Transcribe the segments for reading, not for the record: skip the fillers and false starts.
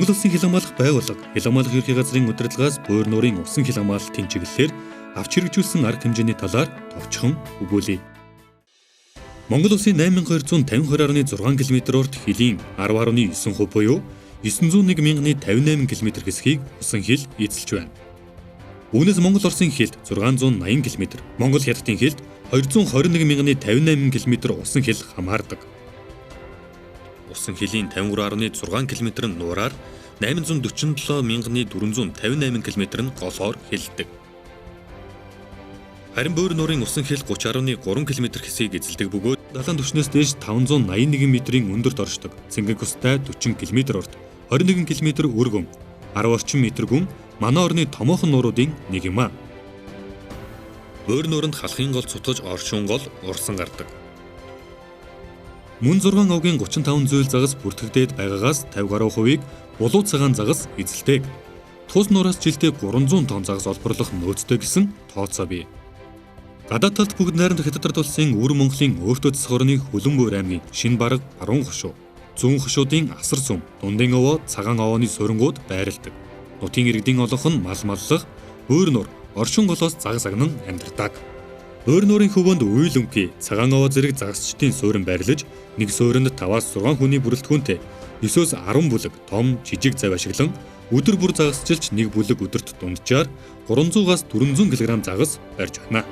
Монгол Улсын хил хамгаалах байгууллага, хил хамгаалах ерхий газрын удирдлагаас буур нуурын усан хил хамгаалалтын чиглэлээр авч хэрэгжүүлсэн арга хэмжээний талаар товчхон өгүүлье. Монгол Улсын 8250.6 км урт хилийн 10.9% буюу 901,058 км хэсгийг усан хил эзэлж байна. Үүнээс Монгол Оросын хилд 680 км, Монгол Хятадын хилд 221,058 км усан хил хамаардаг. Усан хилийн 53.6 км нь нуураар 847,458 км нь голоор хилдэг. Харин буур нуурын усан хил 30.3 км хэсгийг эзэлдэг бөгөөд далайн түвшнээс дээш 581 метрийн өндөрт оршдог. Цэнгэг устай 40 км урт, 21 км өргөн, 10 орчим метр гүн манай орны томоохон нууруудын нэг юм а. Буур нууранд халахын гол цутгаж оршин гол урсан гардаг. Мөн 6 овгийн 35 зүйл загас бүртгэгдээд байгаагаас 50 гаруй хувийг булуу цагаан загас эзэлдэг. Тус нураас жилдээ 300 тонн загас олборлох нөөцтэй гэсэн тооцоо бий. Гадаад талд бүгд найрамдах Хятад улсын Өвөр Монголын өөртөө засах орны Хөлбөмбөр аймгийн Шинэ Бараг, Баруун хошуу, Зүүн хошуудын Асар сум, Дундын овоо, Цагаан овооны суурингууд байрладаг. Нутгийн иргэдийн олонх нь мал маллах, буур нуур, оршин голоос загас агнан амьдардаг. Буур нуурын хөвөнд үйл өмгий, Цагаан овоо зэрэг загасчдын суурин байрлаж, нэг сууринд 5-6 хүний бүрэлдэхүүнтэй 9-10 бүлэг том, жижиг зав ашиглан өдөр бүр загасчилж нэг бүлэг өдөрт дунджаар 300-аас 400 кг загас барьж байна.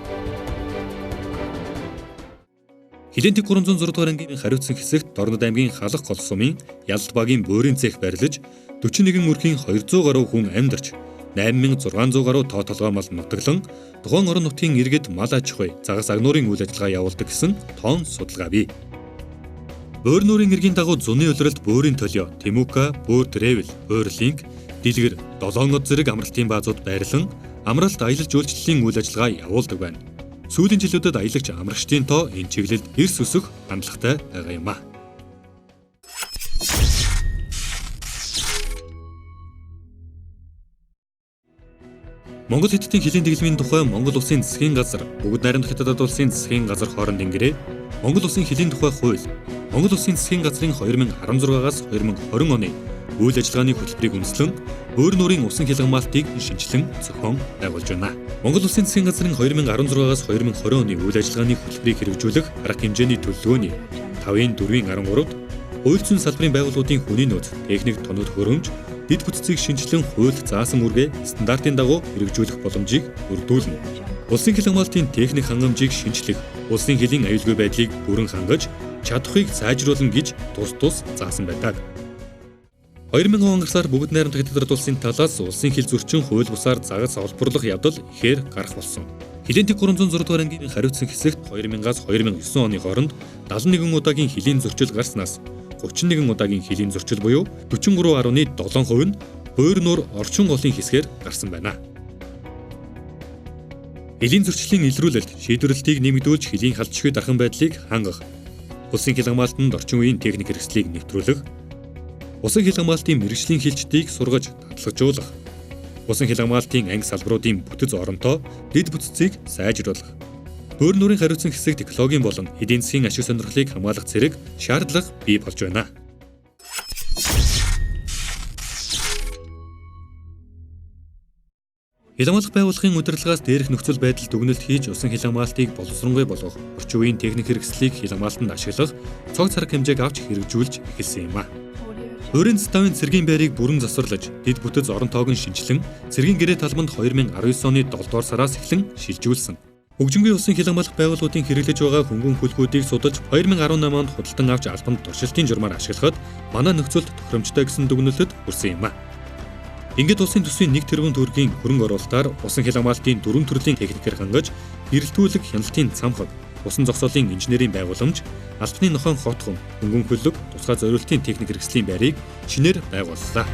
Хилийн 306 дугаар ангийн хариуцсан хэсэгт Дорнод аймгийн Халах гол сумын Ялалт багийн буурийн цех барилж 41 өрхийн 200 гаруй хүн амьдарч 8600 гаруй тоо толгой мал нутаглан тухайн орон нутгийн иргэд мал аж ахуй, загас агнуурын үйл ажиллагаа явуулдаг гэсэн тоон судалгаа бий. Буур нуурын эргийн дагуу зуны улиралд буурийн толио, Тэмүка, Буур Трэвэл, Буур Линк, Дэлгэр, Долоонод зэрэг амралтын баазууд байрлан амралт аялал жуулчлалын үйл ажиллагаа явуулдаг байна. Сүүлийн жилүүдэд аялагч амрагчдын тоо энэ чиглэлд эрс өсөх хандлагатай байгаа юм а. Монгол Хятадын хилийн дэглэмийн тухай Монгол Улсын засгийн газар, бүгд найрамдах Хятад улсын засгийн газар хооронд ингэрээ Монгол Улсын хилийн тухай хууль, Монгол Улсын засгийн газрын 2016-аас 2020 оны үйл ажиллагааны хөтөлбөрийг үндэслэн буур нуурын усан хил хамгаалтыг шинжилэн зохион байгуулж байна. Монгол Улсын засгийн газрын 2016-аас 2020 оны үйл ажиллагааны хөтөлбөрийг хэрэгжүүлэх арга хэмжээний төлөвлөгөөний 5.4.13-д хууль зүйн салбарын байгууллагуудын хүний нөөц, техник тоног төхөөрөмж, дэд бүтцийг шинжилэн хуульд заасан үргээ стандартын дагуу хэрэгжүүлэх боломжийг өргөдүүлнэ. Улсын хил хамгаалтын техник хангамжийг шинжлэх, улсын хилийн аюулгүй байдлыг бүрэн хангаж чадахыг сайжруулна гэж тус заасан байдаг. 2000 он сар бүгд найрамдах Хятад улсын талаас улсын хил зөрчин хууль бусаар загас олборлох явдал ихээр гарах болсон. Хилийн 306 дугаар ангийн хариуцсан хэсэгт 2000-аас 2009 оны хооронд 71 удаагийн хилийн зөрчил гарснаас 31 удаагийн хилийн зөрчил буюу 43.7% нь буур нуур орчин голын хэсгээр гарсан байна. Хилийн зөрчлийн илрүүлэлт, шийдвэрлэлтийг нэмэгдүүлж хилийн халдшгүй дархан байдлыг хангах, улсын хил хамгаалтанд орчин үеийн техник хэрэгслийг нэвтрүүлэх, усан хил хамгаалтын мэргэжлийн хилчдийг сургаж татлагжуулах, усан хил хамгаалтын анги салбаруудын бүтэц оронтой дэд бүтцийг сайжруулах, буур нуурын хариуцсан хэсэг технологийн болон эдийн засгийн ашиг сонирхлыг хамгаалах зэрэг шаардлага бий болж байна. Хил хамгаалах байгууллагын удирдлагаас дээрх нөхцөл байдал дүгнэлт хийж усан хил хамгаалтыг боловсронгуй болгох, орчин үеийн техник хэрэгслийг хил хамгаалтанд ашиглах цог цараг хэмжээг авч хэрэгжүүлж эхэлсэн юм а. Өөрийн ставын цэргийн байрыг бүрэн засварлаж, дэд бүтэц орон тоог нь шинжилэн, цэргийн гэрээ талбанд 2019 оны 7 дугаар сараас эхлэн шилжүүлсэн. Хөгжингүй усан хил хамгаалах байгууллагуудын хэрэглэж байгаа хөнгөн хөлгүүдийг судалж 2018 онд худалдан авч албанд туршилтын журмаар ашиглахад манай нөхцөлд тохиромжтой гэсэн дүгнэлтэд хүрсэн юм а. Ингээд улсын төсвийн 1 тэрбум төгрөгийн хөрөнгө оруулалтаар усан хил хамгаалтын 4 төрлийн техникээр хангаж, эрэлтүүлэг, хяналтын цамхаг, усан зогсоолын инженерийн байгууламж, албаны нохойн хотхон, хөнгөн хөлөг, тусгай зориултын техник хэрэгслийн байрыг шинээр байгууллаа.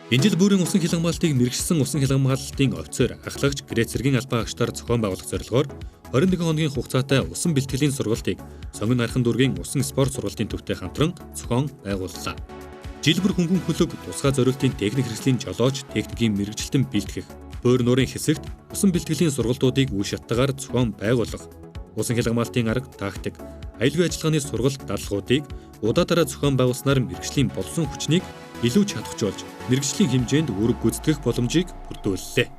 Энэ жил бүрийн усан хил хамгаалалтыг мэргэжсэн усан хил хамгаалалтын офицер, ахлагч, грек цэргийн албан агчдаар зохион байгуулах зорилгоор 21 хоногийн хугацаатай усан бэлтгэлийн сургалтыг Сонгон Нархан дүүргийн усан спорт сургалтын төвтэй хамтран зохион байгууллаа. Жил бүр хөнгөн хөлөг, тусгай зориултын техник хэрэгслийн жолооч, техникийн мэргэжилтэн бэлтгэх, бөөр нуурын хэсэгт усан бэлтгэлийн сургалтуудыг үе шаттайгаар зохион байгуулах, усан хил хамгаалтын арга, тактик, аюулгүй ажиллагааны сургалт дадлагуудыг удаадараа зохион байгуулснаар мэргэжлийн болсон хүчнийг илүү чадахжуулж, мэргэжлийн хэмжээнд үүрэг гүйцэтгэх боломжийг бүрдүүллээ.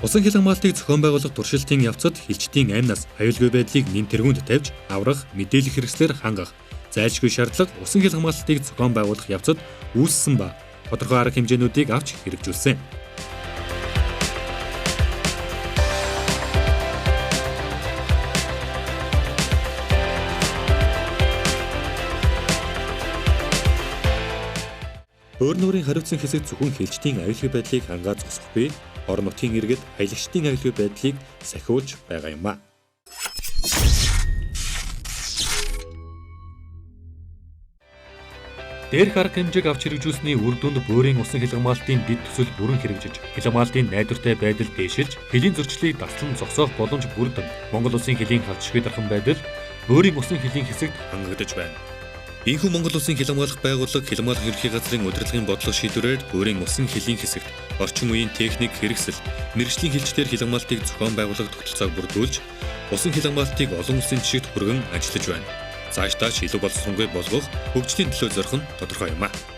Усан хил хамгаалтыг зохион байгуулах туршилтын явцад хилчдийн амнаас аюулгүй байдлыг нэн тэргуунд тавьж, аврах, мэдээлэх хэрэгслэр хангах, зайлшгүй шаардлага усан хил хамгаалтыг зохион байгуулах явцад үүссэн ба тодорхой арга хэмжээнүүдийг авч хэрэгжүүлсэн. Бөөр нуурын хариуцсан хэсэг зөвхөн хилчдийн аюулгүй байдлыг хангаа зогсохгүй, орон нутгийн иргэд аялагчдын аюулгүй байдлыг сахиулж байгаа юм а. Дээрх арга хэмжээг авч хэрэгжүүлсэний үр дүнд бөөрийн усан хил хамгаалтын дэд төсөл бүрэн хэрэгжиж, хил хамгаалтын найдвартай байдал дээшилж, хилийн зөрчлийг таслан зогсоох боломж бүрдэн Монгол улсын хилийн халдшгүй дархан байдал бөөрийн усан хилийн хэсэгт хангагдаж байна. Ийхүү Монгол улсын хил хамгаалах байгууллага хил хамгаалах ерөнхий газрын удирдлагын бодлого шийдвэрээр бөөрийн усан хилийн хэсэгт орчин үеийн техник хэрэгсэл, мэргэжлийн хилчдээр хил хамгаалтыг зохион байгуулах тогтолцоог бүрдүүлж, усан хил хамгаалтыг олон улсын жишгт хүргэн ажиллаж байна. Цаашдаа ч илүү боловсронгүй болгох, хөгжлийн төлөө зорих нь тодорхой юм а.